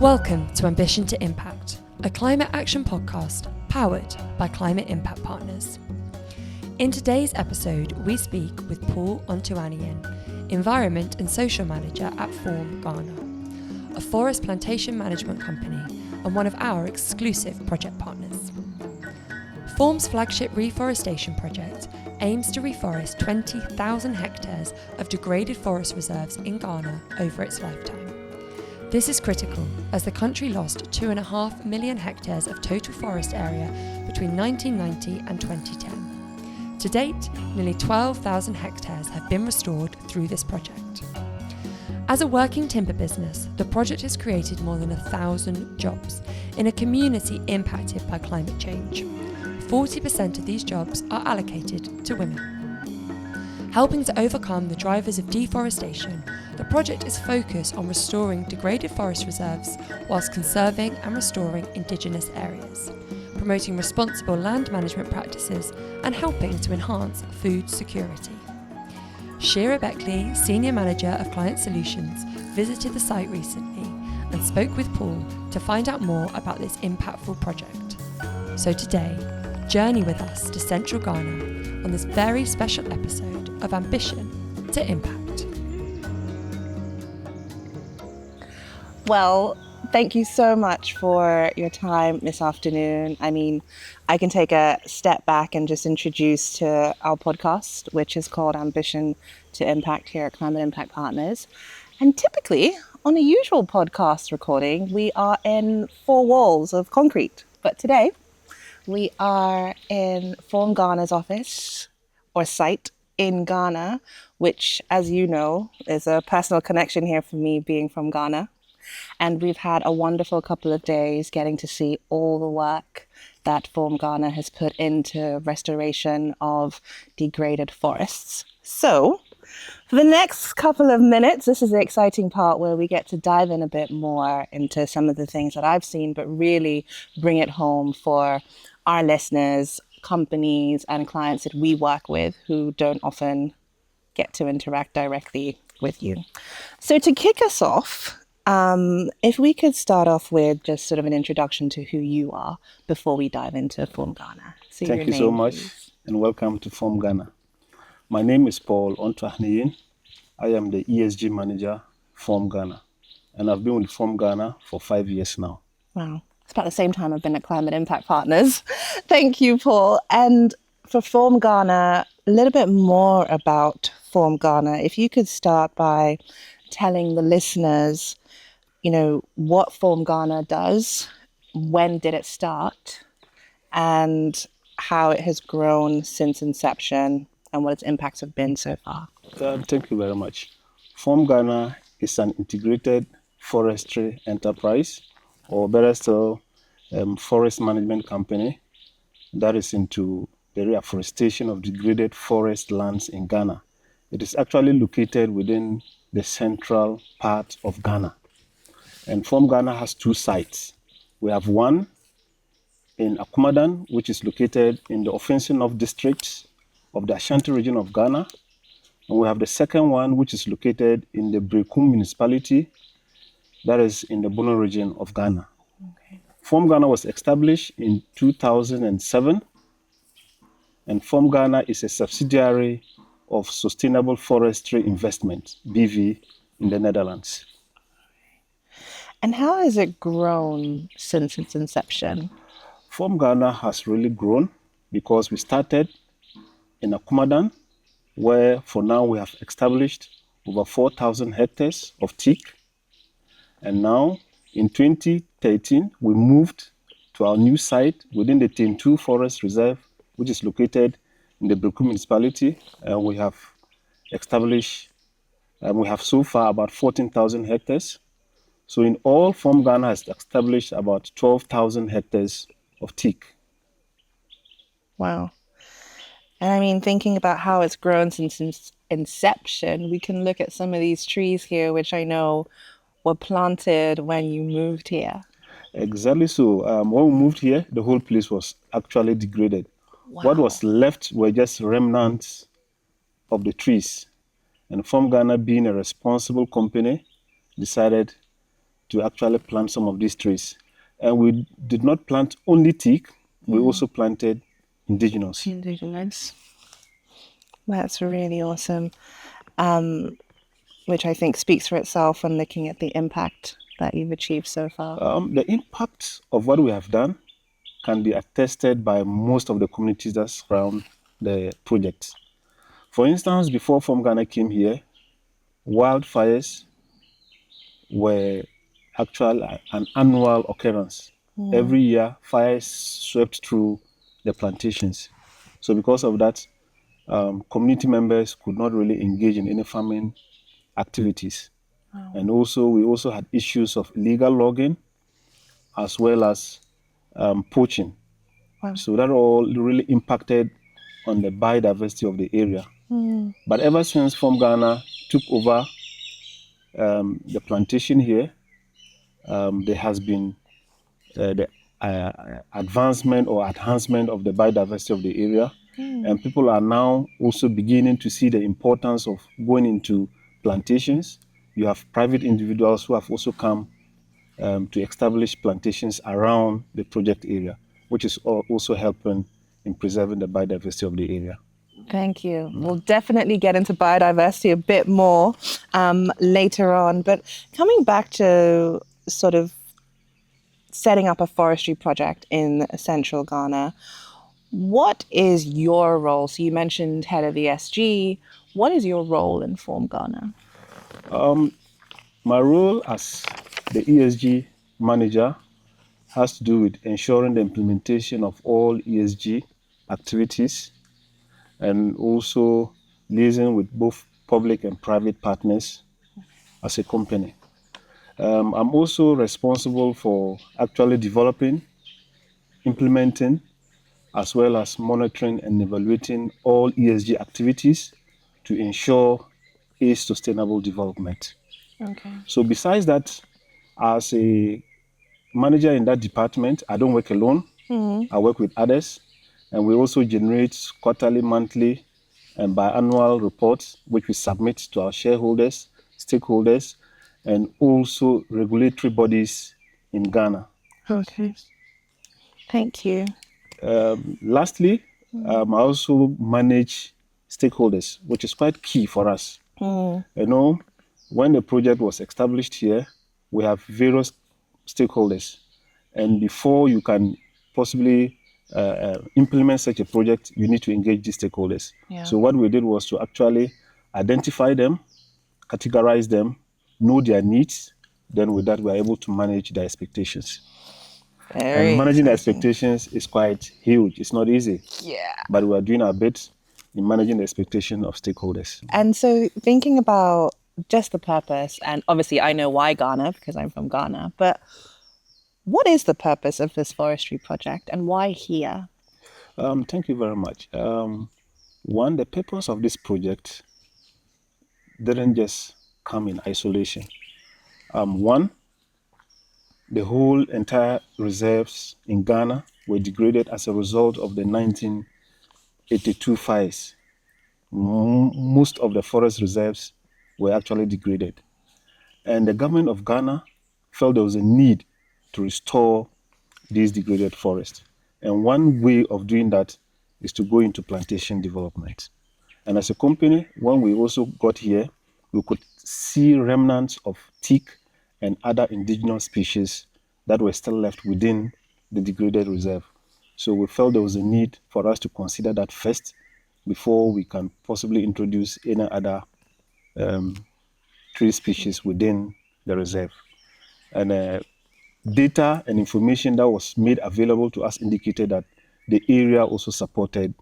Welcome to Ambition to Impact, a climate action podcast powered by Climate Impact Partners. In today's episode, we speak with Paul Ontoaneyin, Environment and Social Manager at Form Ghana, a forest plantation management company and one of our exclusive project partners. Form's flagship reforestation project aims to reforest 20,000 hectares of degraded forest reserves in Ghana over its lifetime. This is critical as the country lost 2.5 million hectares of total forest area between 1990 and 2010. To date, nearly 12,000 hectares have been restored through this project. As a working timber business, the project has created more than 1,000 jobs in a community impacted by climate change. 40% of these jobs are allocated to women. Helping to overcome the drivers of deforestation, the project is focused on restoring degraded forest reserves whilst conserving and restoring indigenous areas, promoting responsible land management practices and helping to enhance food security. Sherah Beckely, Senior Manager of Client Solutions, visited the site recently and spoke with Paul to find out more about this impactful project. So today, journey with us to Central Ghana on this very special episode of Ambition to Impact. Well, thank you so much for your time this afternoon. I can take a step back and just introduce to our podcast, which is called Ambition to Impact here at Climate Impact Partners. And typically, on a usual podcast recording, we are in four walls of concrete. But today, we are in Form Ghana's office or site in Ghana, which, as you know, is a personal connection here for me being from Ghana. And we've had a wonderful couple of days getting to see all the work that Form Ghana has put into restoration of degraded forests. So, for the next couple of minutes, this is the exciting part where we get to dive in a bit more into some of the things that I've seen, but really bring it home for our listeners, companies and clients that we work with who don't often get to interact directly with you. So to kick us off, if we could start off with just sort of an introduction to who you are before we dive into Form Ghana. So Thank you so much, please. And welcome to Form Ghana. My name is Paul Ontoaneyin. I am the ESG Manager, Form Ghana, and I've been with Form Ghana for 5 years now. Wow. It's about the same time I've been at Climate Impact Partners. Thank you, Paul. And for Form Ghana, a little bit more about Form Ghana. If you could start by telling the listeners, what Form Ghana does, when did it start, and how it has grown since inception and what its impacts have been so far. Thank you very much. Form Ghana is an integrated forestry enterprise, or better still, forest management company that is into the reforestation of degraded forest lands in Ghana. It is actually located within the central part of Ghana. And Form Ghana has two sites. We have one in Akumadan, which is located in the Offensive North district of the Ashanti region of Ghana. And we have the second one, which is located in the Brekum municipality, that is in the Bono region of Ghana. Okay. Form Ghana was established in 2007, and Form Ghana is a subsidiary of Sustainable Forestry Investment, BV, in the Netherlands. And how has it grown since its inception? Form Ghana has really grown because we started in Akumadan, where for now we have established over 4,000 hectares of teak. And now, in 2013, we moved to our new site within the Tintu Forest Reserve, which is located in the Brekum municipality. We have established, we have so far about 14,000 hectares. So in all, Form Ghana has established about 12,000 hectares of teak. Wow. And thinking about how it's grown since inception, we can look at some of these trees here, which I know were planted when you moved here. Exactly so. When we moved here, the whole place was actually degraded. Wow. What was left were just remnants of the trees. And Form Ghana, being a responsible company, decided to actually plant some of these trees. And we did not plant only teak, we also planted indigenous. Indigenous. That's really awesome. Which I think speaks for itself when looking at the impact that you've achieved so far. The impact of what we have done can be attested by most of the communities that surround the project. For instance, before Form Ghana came here, wildfires were an annual occurrence. Every year, fires swept through the plantations. So because of that, community members could not really engage in any farming activities. And also, we also had issues of illegal logging as well as poaching. So that all really impacted on the biodiversity of the area. But ever since Form Ghana took over the plantation here, there has been the advancement or enhancement of the biodiversity of the area. And people are now also beginning to see the importance of going into plantations. You have private individuals who have also come to establish plantations around the project area, which is also helping in preserving the biodiversity of the area. Thank you. We'll definitely get into biodiversity a bit more later on. But coming back to sort of setting up a forestry project in central Ghana, what is your role? So you mentioned head of ESG. What is your role in Form Ghana? My role as the ESG Manager has to do with ensuring the implementation of all ESG activities and also liaising with both public and private partners as a company. I'm also responsible for actually developing, implementing, as well as monitoring and evaluating all ESG activities to ensure a sustainable development. Okay. So besides that, as a manager in that department, I don't work alone. I work with others, and we also generate quarterly, monthly, and biannual reports, which we submit to our shareholders, stakeholders, and also regulatory bodies in Ghana. Okay. Thank you. Lastly, I also manage stakeholders, which is quite key for us. You know, when the project was established here, we have various stakeholders. And before you can possibly implement such a project, you need to engage these stakeholders. Yeah. So what we did was to actually identify them, categorize them, know their needs. Then with that, we're able to manage their expectations. And managing the expectations is quite huge. It's not easy. Yeah. But we're doing our bit in managing the expectation of stakeholders. And so thinking about just the purpose, and obviously I know why Ghana because I'm from Ghana, but what is the purpose of this forestry project and why here? Thank you very much. One, the purpose of this project didn't just come in isolation. One, the whole entire reserves in Ghana were degraded as a result of the 1982 fires. Most of the forest reserves were actually degraded. And the government of Ghana felt there was a need to restore these degraded forests. And one way of doing that is to go into plantation development. And as a company, when we also got here, we could see remnants of teak and other indigenous species that were still left within the degraded reserve. So we felt there was a need for us to consider that first before we can possibly introduce any other tree species within the reserve. And data and information that was made available to us indicated that the area also supported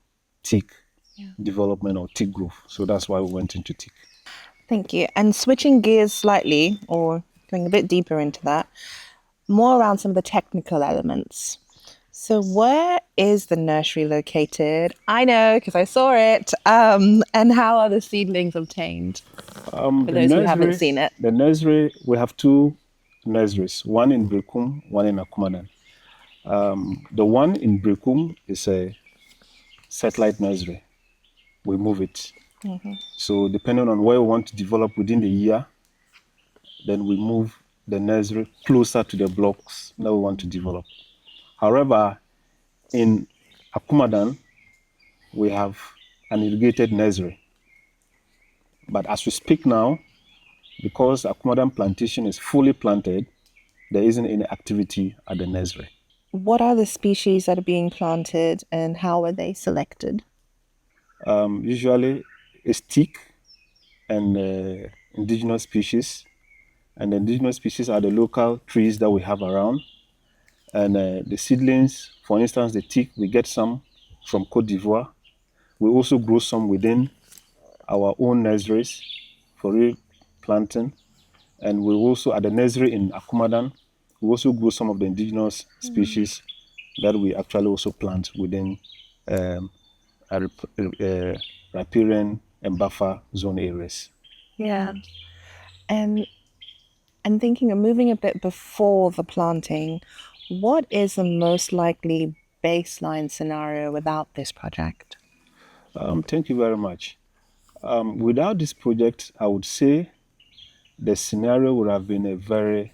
teak development or teak growth. So that's why we went into teak. Thank you. And switching gears slightly, or going a bit deeper into that, more around some of the technical elements. So where is the nursery located? I know because I saw it. And how are the seedlings obtained? For those who haven't seen it. The nursery, we have two nurseries, one in Brekum, one in Akumadan. The one in Brekum is a satellite nursery. We move it. So depending on where we want to develop within the year, then we move the nursery closer to the blocks that we want to develop. However, in Akumadan, we have an irrigated nursery. But as we speak now, because Akumadan plantation is fully planted, there isn't any activity at the nursery. What are the species that are being planted and how are they selected? Usually it's teak and indigenous species. And the indigenous species are the local trees that we have around. And the seedlings, for instance, the teak, we get some from Cote d'Ivoire. We also grow some within our own nurseries for replanting. And we also, at the nursery in Akumadan, we also grow some of the indigenous species that we actually also plant within riparian and buffer zone areas. Yeah. And thinking of moving a bit before the planting, what is the most likely baseline scenario without this project? Thank you very much. Without this project, I would say the scenario would have been a very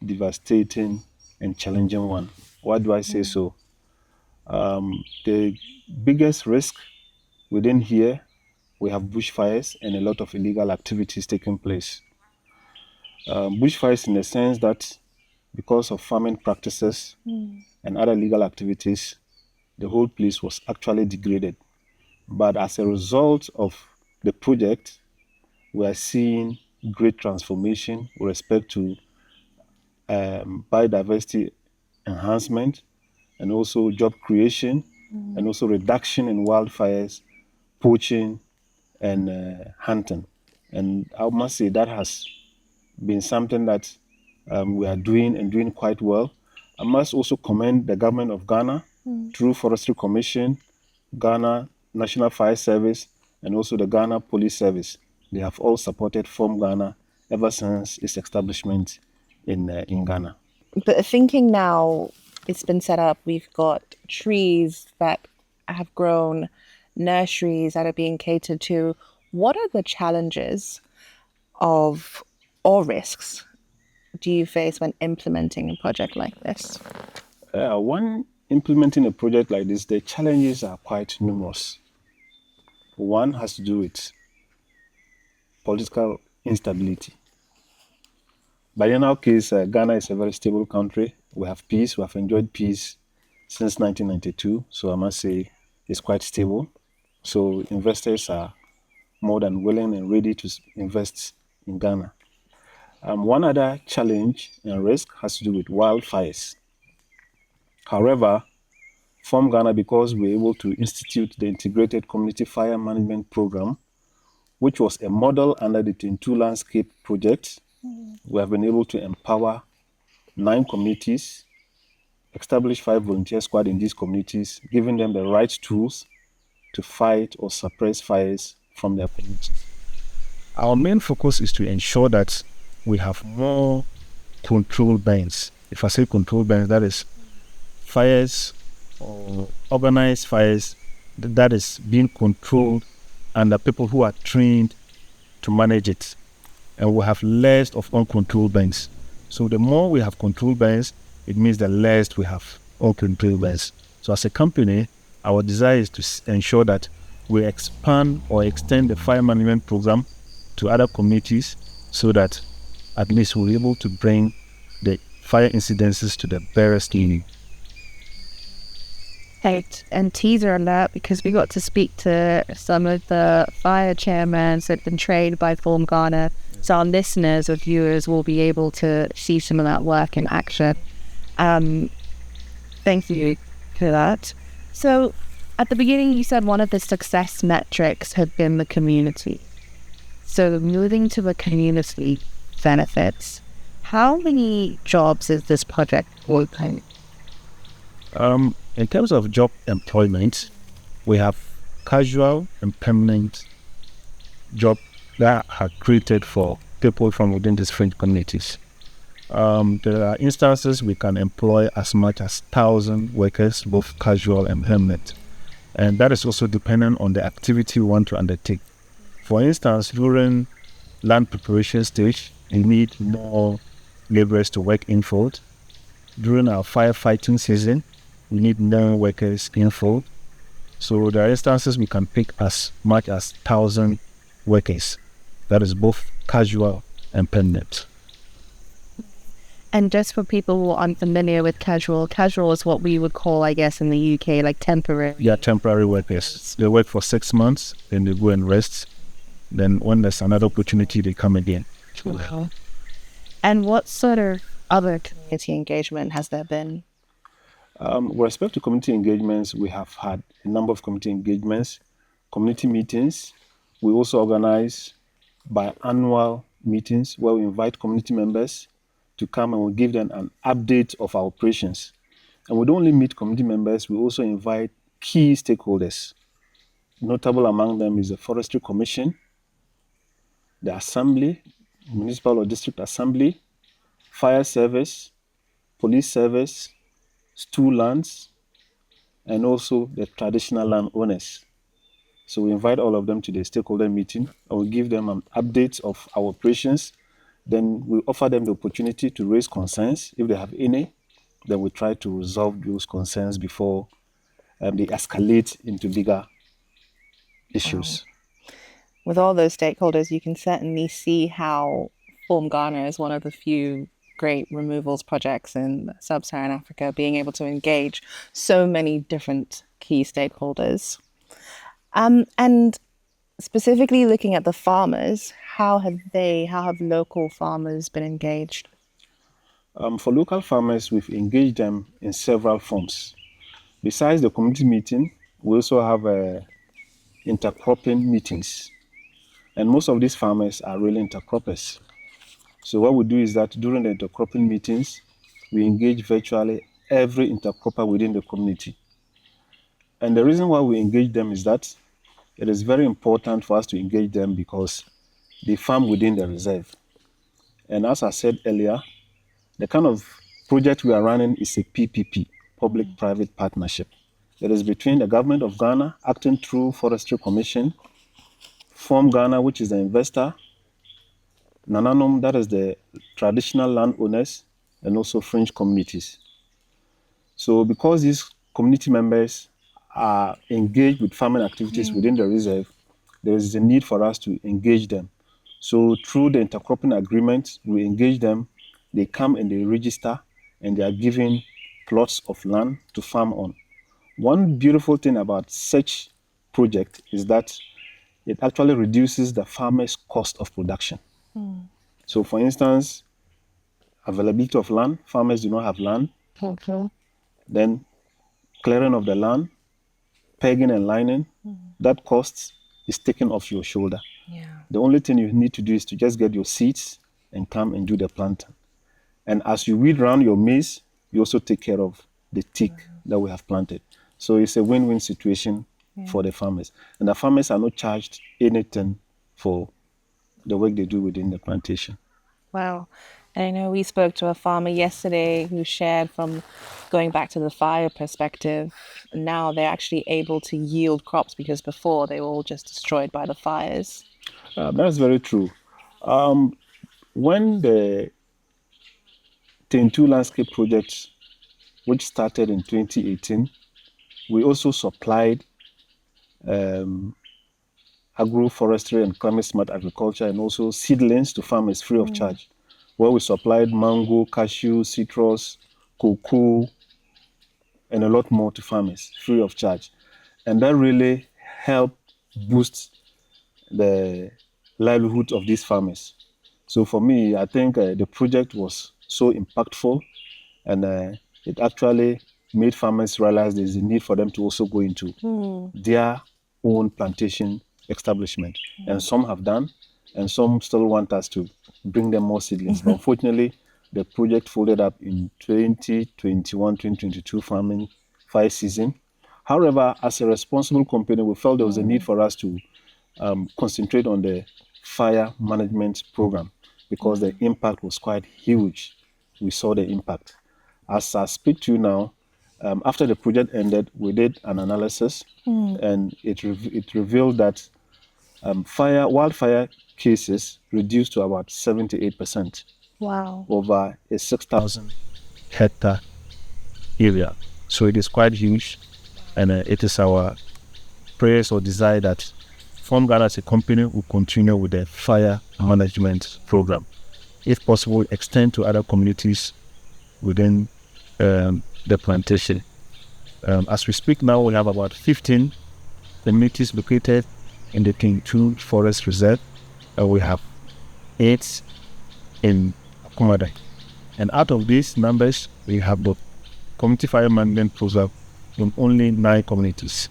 devastating and challenging one. Why do I say so? The biggest risk within here, we have bushfires and a lot of illegal activities taking place. Bushfires in the sense that because of farming practices and other illegal activities, the whole place was actually degraded. But as a result of the project, we are seeing great transformation with respect to biodiversity enhancement and also job creation and also reduction in wildfires, poaching, and hunting. And I must say that has been something that we are doing and doing quite well. I must also commend the government of Ghana through Forestry Commission, Ghana National Fire Service, and also the Ghana Police Service. They have all supported Form Ghana ever since its establishment in Ghana. But thinking now, it's been set up, we've got trees that have grown, nurseries that are being catered to. What are the challenges of or risks do you face when implementing a project like this? When implementing a project like this, the challenges are quite numerous. One has to do with political instability. But in our case, Ghana is a very stable country. We have peace. We have enjoyed peace since 1992. So I must say it's quite stable. So investors are more than willing and ready to invest in Ghana. One other challenge and risk has to do with wildfires. However, from Ghana, because we're able to institute the Integrated Community Fire Management Program, which was a model under the Tintu Landscape Project, we have been able to empower 9 communities, establish 5 volunteer squads in these communities, giving them the right tools to fight or suppress fires from their communities. Our main focus is to ensure that we have more control bands. If I say control bands, that is fires or organized fires that is being controlled under people who are trained to manage it. And we have less of uncontrolled bands. So the more we have controlled bands, it means the less we have uncontrolled bands. So as a company, our desire is to ensure that we expand or extend the fire management program to other communities so that at least we're able to bring the fire incidences to the barest minimum. And teaser alert, because we got to speak to some of the fire chairmen that have been trained by Form Ghana. So our listeners or viewers will be able to see some of that work in action. Thank you for that. So at the beginning, you said one of the success metrics had been the community. So moving to the community benefits, how many jobs is this project opening? In terms of job employment, we have casual and permanent jobs that are created for people from within these different communities. There are instances we can employ as much as 1,000 workers, both casual and permanent. And that is also dependent on the activity we want to undertake. For instance, during land preparation stage, you need more laborers to work in field. During our firefighting season, we need more workers in field. So there are instances we can pick as much as 1,000 workers. That is both casual and permanent. And just for people who aren't familiar with casual is what we would call, I guess, in the UK, like temporary. Yeah, temporary workers. They work for 6 months, then they go and rest. Then when there's another opportunity, they come again. Wow. And what sort of other Community engagement has there been? With respect to community engagements, we have had a number of community engagements, community meetings. We also organize biannual meetings where we invite community members to come and we give them an update of our operations. And we don't only meet community members, we also invite key stakeholders. Notable among them is the Forestry Commission, the Assembly, Municipal or District Assembly, Fire Service, Police Service, stool lands, and also the traditional landowners. So we invite all of them to the stakeholder meeting and we give them an update of our operations. Then we offer them the opportunity to raise concerns if they have any. Then we try to resolve those concerns before they escalate into bigger issues. With all those stakeholders, you can certainly see how Form Ghana is one of the few great removals projects in sub-Saharan Africa, being able to engage so many different key stakeholders. And specifically looking at the farmers, how have local farmers been engaged? For local farmers, we've engaged them in several forms. Besides the community meeting, we also have intercropping meetings. And most of these farmers are really intercroppers. So what we do is that during the intercropping meetings, we engage virtually every intercropper within the community. And the reason why we engage them is that it is very important for us to engage them because they farm within the reserve. And as I said earlier, the kind of project we are running is a PPP, public-private partnership. It is between the government of Ghana, acting through Forestry Commission, Form Ghana, which is the investor, Nananom, that is the traditional landowners, and also fringe communities. So because these community members are engaged with farming activities within the reserve, there is a need for us to engage them. So through the intercropping agreement, we engage them, they come and they register, and they are given plots of land to farm on. One beautiful thing about such project is that it actually reduces the farmer's cost of production. So for instance, availability of land, farmers do not have land. Okay. Then clearing of the land, pegging and lining, that cost is taken off your shoulder. Yeah. The only thing you need to do is to just get your seeds and come and do the planting. And as you weed around your maize, you also take care of the tick that we have planted. So it's a win-win situation for the farmers. And the farmers are not charged anything for the work they do within the plantation. Wow. And I know we spoke to a farmer yesterday who shared from going back to the fire perspective, now they're actually able to yield crops because before they were all just destroyed by the fires. That's very true. When the Tentu Landscape Project, which started in 2018, we also supplied agroforestry and climate smart agriculture and also seedlings to farmers free of charge, where we supplied mango, cashew, citrus, cocoa, and a lot more to farmers free of charge. And that really helped boost the livelihood of these farmers. So for me, I think the project was so impactful, and it actually made farmers realize there's a need for them to also go into their own plantation establishment. And some have done, and some still want us to bring them more seedlings. But unfortunately, the project folded up in 2021-2022 farming fire season. However, as a responsible company, we felt there was a need for us to concentrate on the fire management program because the impact was quite huge. We saw the impact. As I speak to you now, after the project ended, we did an analysis, and it revealed that wildfire cases reduced to about 78%. Wow. over a 6,000 hectare area. So it is quite huge, and it is our prayers or desire that Farm Ghana as a company will continue with the fire management program. If possible, extend to other communities within the plantation. As we speak now, we have about 15 communities located in the King 2 Forest Reserve. We have 8 in Akumada. And out of these numbers, we have the community fire management program in only 9 communities.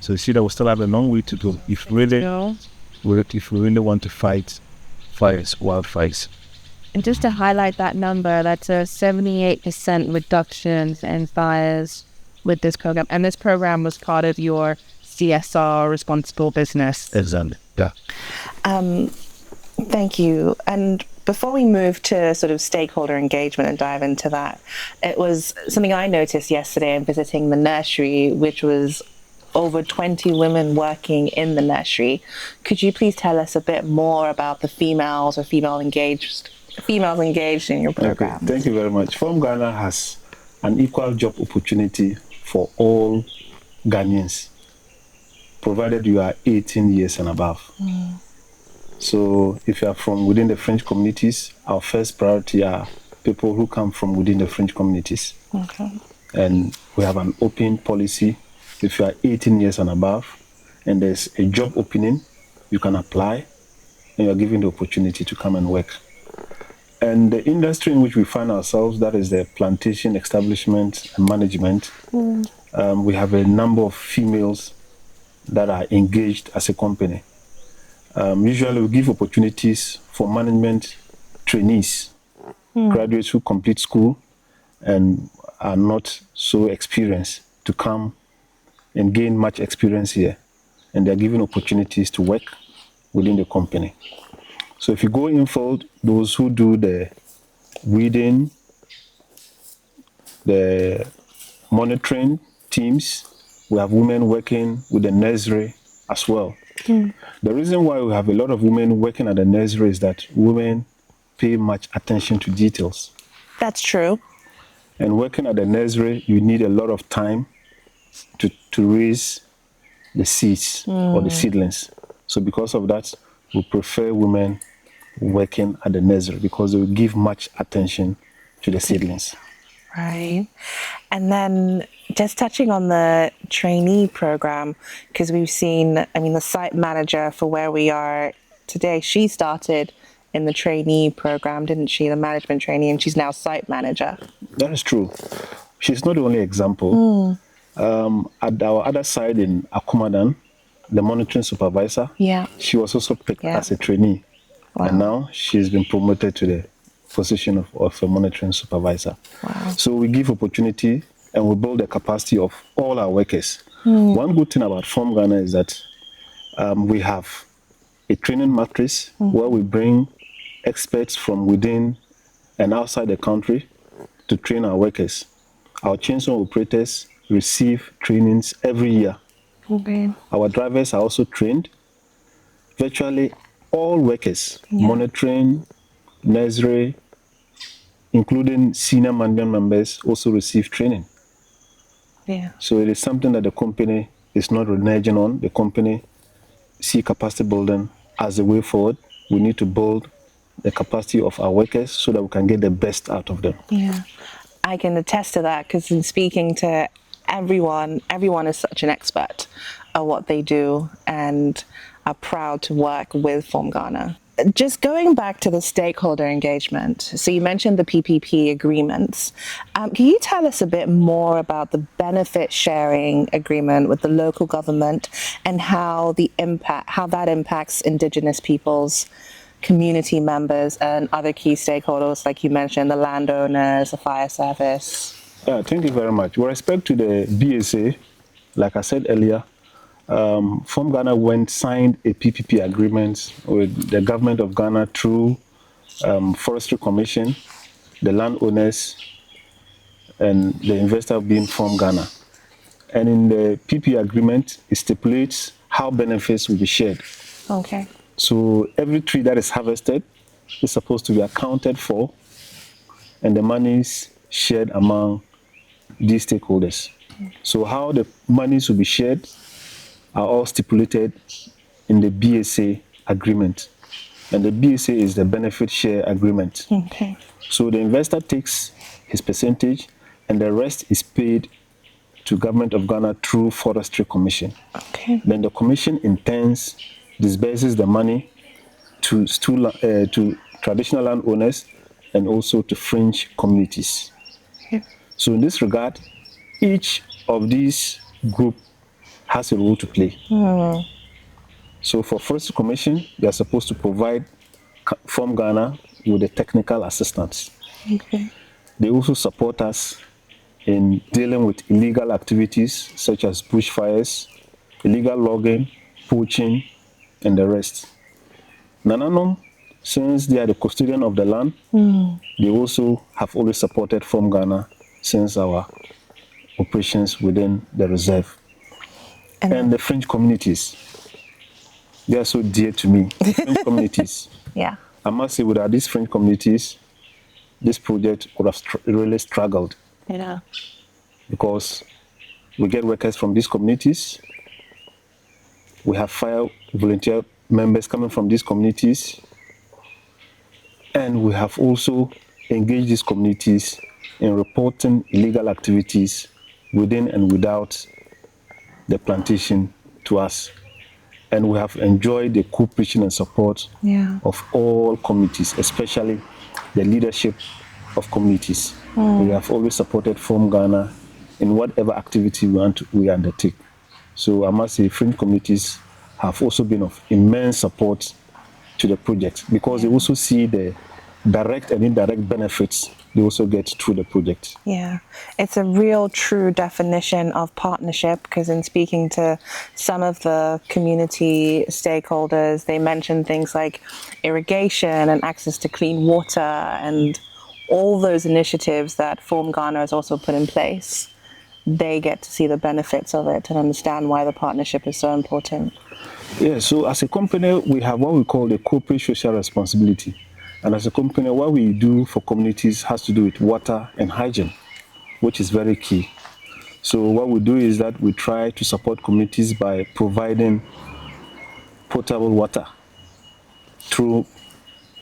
So you see that we still have a long way to go if we really want to fight fires, wildfires. And just to highlight that number, that's a 78% reduction in fires with this program. And this program was part of your CSR, responsible business. Exactly. Yeah. Thank you. And before we move to sort of stakeholder engagement and dive into that, it was something I noticed yesterday in visiting the nursery, which was over 20 women working in the nursery. Could you please tell us a bit more about the females engaged in your program? Okay, thank you very much. Farm Ghana has an equal job opportunity for all Ghanaians, provided you are 18 years and above. So if you are from within the French communities, our first priority are people who come from within the French communities. Okay. And we have an open policy. If you are 18 years and above, and there's a job opening, you can apply, and you are given the opportunity to come and work. And the industry in which we find ourselves, that is the plantation establishment and management, we have a number of females that are engaged as a company. Usually we give opportunities for management trainees, graduates who complete school and are not so experienced to come and gain much experience here. And they're given opportunities to work within the company. So if you go in field, those who do the weeding, the monitoring teams, we have women working with the nursery as well. The reason why we have a lot of women working at the nursery is that women pay much attention to details. That's true. And working at the nursery, you need a lot of time to raise the seeds or the seedlings. So because of that, we prefer women working at the nursery because they will give much attention to the seedlings. Right. And then just touching on the trainee program, because we've seen, the site manager for where we are today, she started in the trainee program, didn't she? The management trainee, and she's now site manager. That is true. She's not the only example. At our other side in Akumadan, the monitoring supervisor, she was also picked as a trainee. Wow. And now she's been promoted to the position of a monitoring supervisor. Wow. So we give opportunity and we build the capacity of all our workers. One good thing about Farm Ghana is that we have a training matrix where we bring experts from within and outside the country to train our workers. Our chainsaw operators receive trainings every year. Okay. Our drivers are also trained. Virtually all workers, monitoring, nursery, including senior management members, also receive training. Yeah. So it is something that the company is not reneging on. The company see capacity building as the way forward. We need to build the capacity of our workers so that we can get the best out of them. Yeah. I can attest to that because in speaking to everyone is such an expert at what they do and are proud to work with Farm Ghana. Just going back to the stakeholder engagement, so you mentioned the PPP agreements. Can you tell us a bit more about the benefit sharing agreement with the local government and how that impacts Indigenous peoples, community members, and other key stakeholders, like you mentioned, the landowners, the fire service? Thank you very much. With respect to the BSA, like I said earlier, Farm Ghana signed a PPP agreement with the government of Ghana through Forestry Commission, the landowners, and the investor being Farm Ghana. And in the PPP agreement, it stipulates how benefits will be shared. Okay. So every tree that is harvested, is supposed to be accounted for, and the monies shared among these stakeholders. So how the monies will be shared are all stipulated in the BSA agreement. And the BSA is the benefit share agreement. Okay. So the investor takes his percentage, and the rest is paid to Government of Ghana through Forestry Commission. Okay. Then the commission in turns disburses the money to traditional landowners and also to fringe communities. Yeah. So in this regard, each of these group has a role to play. So for Forestry Commission, they are supposed to provide Form Ghana with the technical assistance. Okay. They also support us in dealing with illegal activities such as bushfires, illegal logging, poaching, and the rest. Nananom, since they are the custodian of the land, they also have always supported Form Ghana since our operations within the reserve. And the fringe communities, they are so dear to me. The fringe communities. Yeah. I must say, without these fringe communities, this project would have really struggled. Yeah. Because we get workers from these communities. We have fire volunteer members coming from these communities. And we have also engaged these communities in reporting illegal activities within and without the plantation to us. And we have enjoyed the cooperation and support of all communities, especially the leadership of communities. We have always supported Form Ghana in whatever activity we undertake. So I must say, fringe communities have also been of immense support to the project, because they also see the direct and indirect benefits they also get through the project. Yeah, it's a real true definition of partnership, because in speaking to some of the community stakeholders, they mentioned things like irrigation and access to clean water and all those initiatives that Form Ghana has also put in place. They get to see the benefits of it and understand why the partnership is so important. Yeah, so as a company, we have what we call the corporate social responsibility. And as a company, what we do for communities has to do with water and hygiene, which is very key. So what we do is that we try to support communities by providing potable water through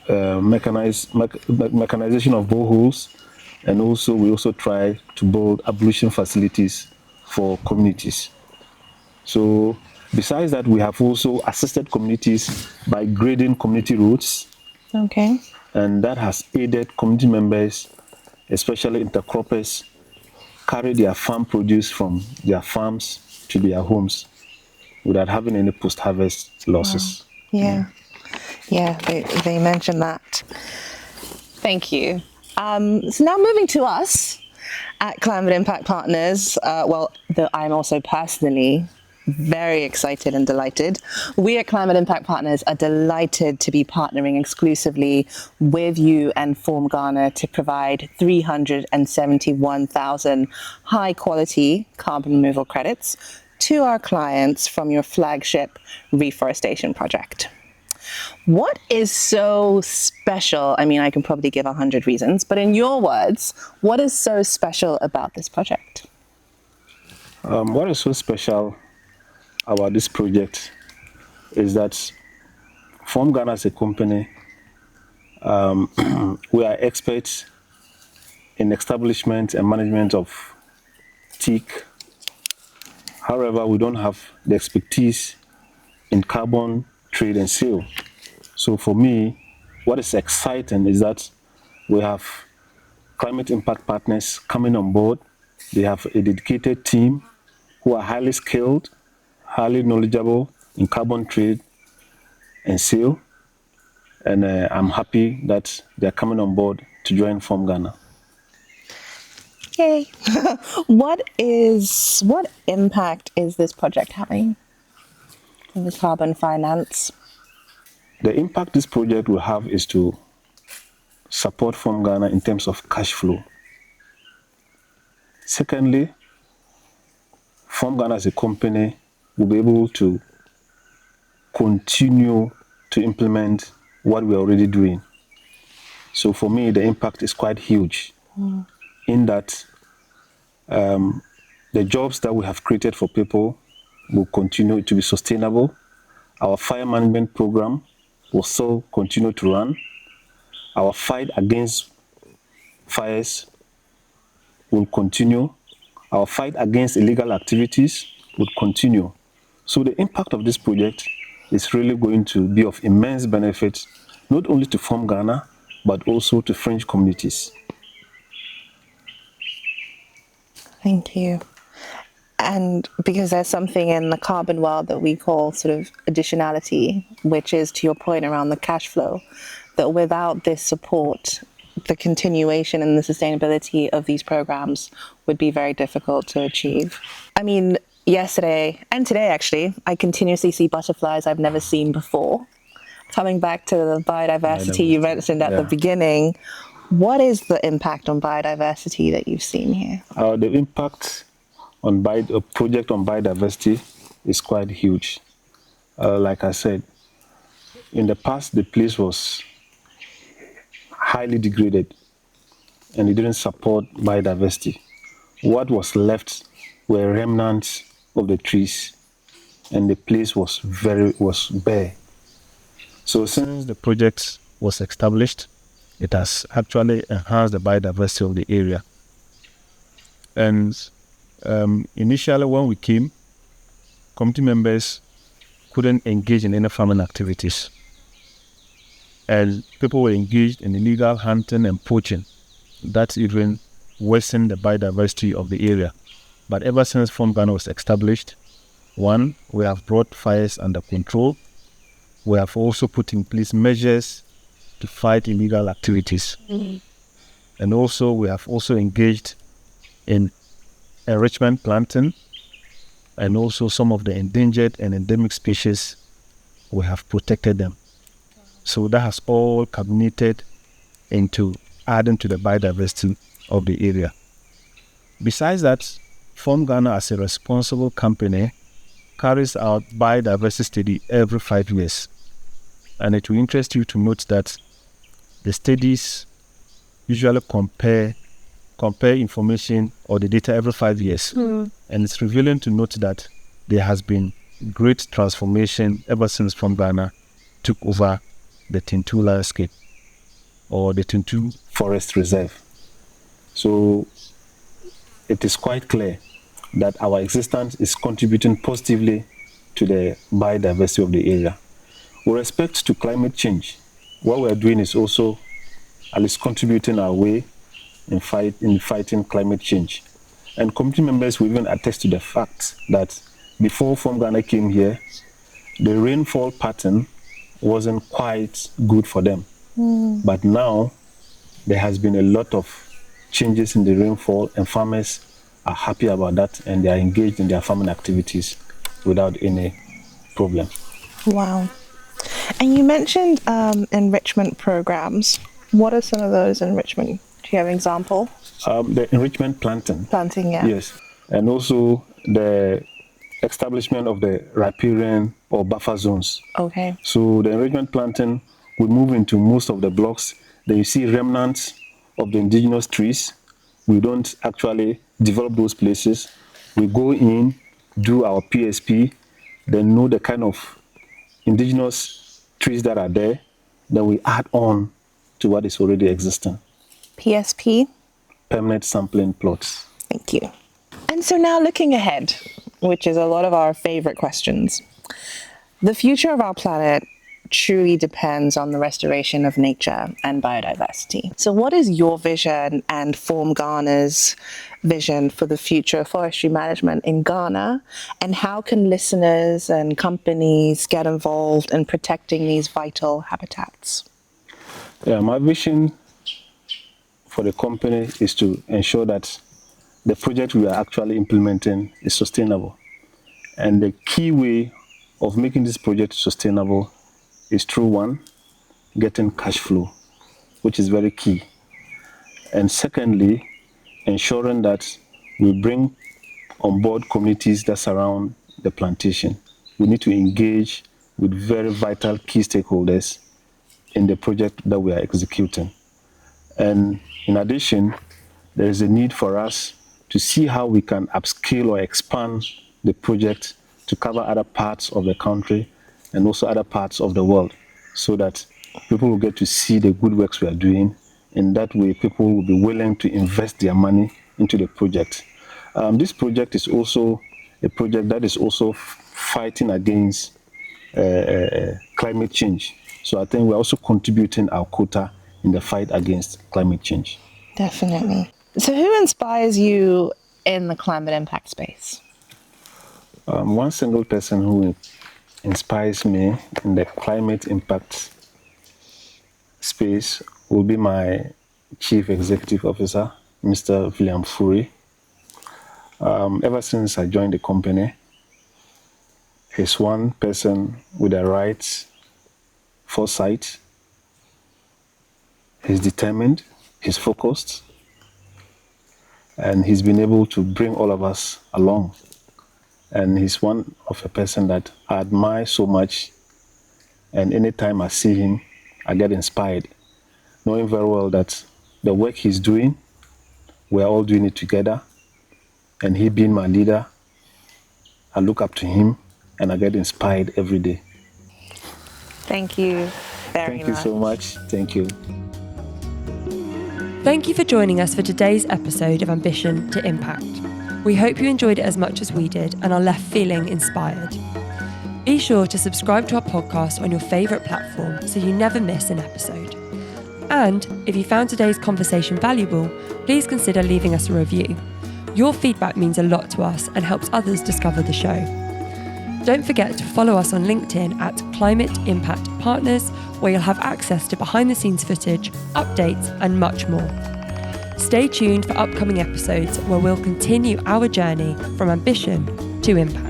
mechanization of boreholes, and also we also try to build ablution facilities for communities. So besides that, we have also assisted communities by grading community roads. Okay. And that has aided community members, especially intercroppers, carry their farm produce from their farms to their homes without having any post-harvest losses. Wow. Yeah, they mentioned that. Thank you. So now moving to us at Climate Impact Partners, I'm also personally very excited and delighted. We at Climate Impact Partners are delighted to be partnering exclusively with you and Form Ghana to provide 371,000 high quality carbon removal credits to our clients from your flagship reforestation project. What is so special? I mean, I can probably give 100 reasons, but in your words, what is so special about this project? What is so special about this project is that Form Ghana as a company, we are experts in establishment and management of teak. However, we don't have the expertise in carbon trade and sale. So for me, what is exciting is that we have Climate Impact Partners coming on board. They have a dedicated team who are highly skilled, highly knowledgeable in carbon trade and sale. And I'm happy that they're coming on board to join Form Ghana. Yay. What impact is this project having in the carbon finance? The impact this project will have is to support Form Ghana in terms of cash flow. Secondly, Form Ghana as a company will be able to continue to implement what we're already doing. So for me, the impact is quite huge in that the jobs that we have created for people will continue to be sustainable. Our fire management program will still continue to run. Our fight against fires will continue. Our fight against illegal activities will continue. So the impact of this project is really going to be of immense benefit, not only to Form Ghana, but also to French communities. Thank you. And because there's something in the carbon world that we call sort of additionality, which is to your point around the cash flow, that without this support, the continuation and the sustainability of these programs would be very difficult to achieve. I mean, yesterday and today, actually, I continuously see butterflies I've never seen before. Coming back to the biodiversity you mentioned at the beginning, what is the impact on biodiversity that you've seen here? The impact on a project on biodiversity is quite huge. Like I said, in the past, the place was highly degraded and it didn't support biodiversity. What was left were remnants of the trees and the place was bare. So since the project was established, it has actually enhanced the biodiversity of the area. And initially when we came, committee members couldn't engage in any farming activities. And people were engaged in illegal hunting and poaching. That even worsened the biodiversity of the area. But ever since Form Ghana was established, one, we have brought fires under control. We have also put in place measures to fight illegal activities. And also we have also engaged in enrichment planting, and also some of the endangered and endemic species, we have protected them. So that has all culminated into adding to the biodiversity of the area. Besides that, Form Ghana, as a responsible company, carries out biodiversity study every 5 years. And it will interest you to note that the studies usually compare information or the data every 5 years. And it's revealing to note that there has been great transformation ever since Form Ghana took over the Tintu landscape or the Tintu Forest Reserve. So it is quite clear that our existence is contributing positively to the biodiversity of the area. With respect to climate change, what we are doing is also at least contributing our way in fighting climate change. And committee members will even attest to the fact that before Form Ghana came here, the rainfall pattern wasn't quite good for them. But now there has been a lot of changes in the rainfall and farmers are happy about that and they are engaged in their farming activities without any problem. Wow. And you mentioned enrichment programs. What are some of those enrichment? Do you have an example? The enrichment planting. Planting, yeah. Yes. And also the establishment of the riparian or buffer zones. Okay. So the enrichment planting will move into most of the blocks. Then you see remnants of the indigenous trees. We don't actually develop those places. We go in, do our PSP, then know the kind of indigenous trees that are there. Then we add on to what is already existing. PSP? Permanent sampling plots. Thank you. And so now looking ahead, which is a lot of our favorite questions. The future of our planet truly depends on the restoration of nature and biodiversity. So what is your vision and Form Ghana's vision for the future of forestry management in Ghana? And how can listeners and companies get involved in protecting these vital habitats? Yeah, my vision for the company is to ensure that the project we are actually implementing is sustainable. And the key way of making this project sustainable is through one, getting cash flow, which is very key. And secondly, ensuring that we bring on board communities that surround the plantation. We need to engage with very vital key stakeholders in the project that we are executing. And in addition, there is a need for us to see how we can upscale or expand the project to cover other parts of the country and also other parts of the world, so that people will get to see the good works we are doing. In that way, people will be willing to invest their money into the project. This project is also a project that is also fighting against climate change. So I think we're also contributing our quota in the fight against climate change. Definitely. So who inspires you in the climate impact space? One single person who inspires me in the climate impact space will be my Chief Executive Officer, Mr. William Furi. Ever since I joined the company, he's one person with the right foresight. He's determined, he's focused, and he's been able to bring all of us along. And he's one of a person that I admire so much, and anytime I see him, I get inspired, knowing very well that the work he's doing, we're all doing it together, and he being my leader, I look up to him and I get inspired every day. Thank you very much. Thank you so much. Thank you. Thank you for joining us for today's episode of Ambition to Impact. We hope you enjoyed it as much as we did and are left feeling inspired. Be sure to subscribe to our podcast on your favourite platform so you never miss an episode. And if you found today's conversation valuable, please consider leaving us a review. Your feedback means a lot to us and helps others discover the show. Don't forget to follow us on LinkedIn at Climate Impact Partners, where you'll have access to behind-the-scenes footage, updates, and much more. Stay tuned for upcoming episodes where we'll continue our journey from ambition to impact.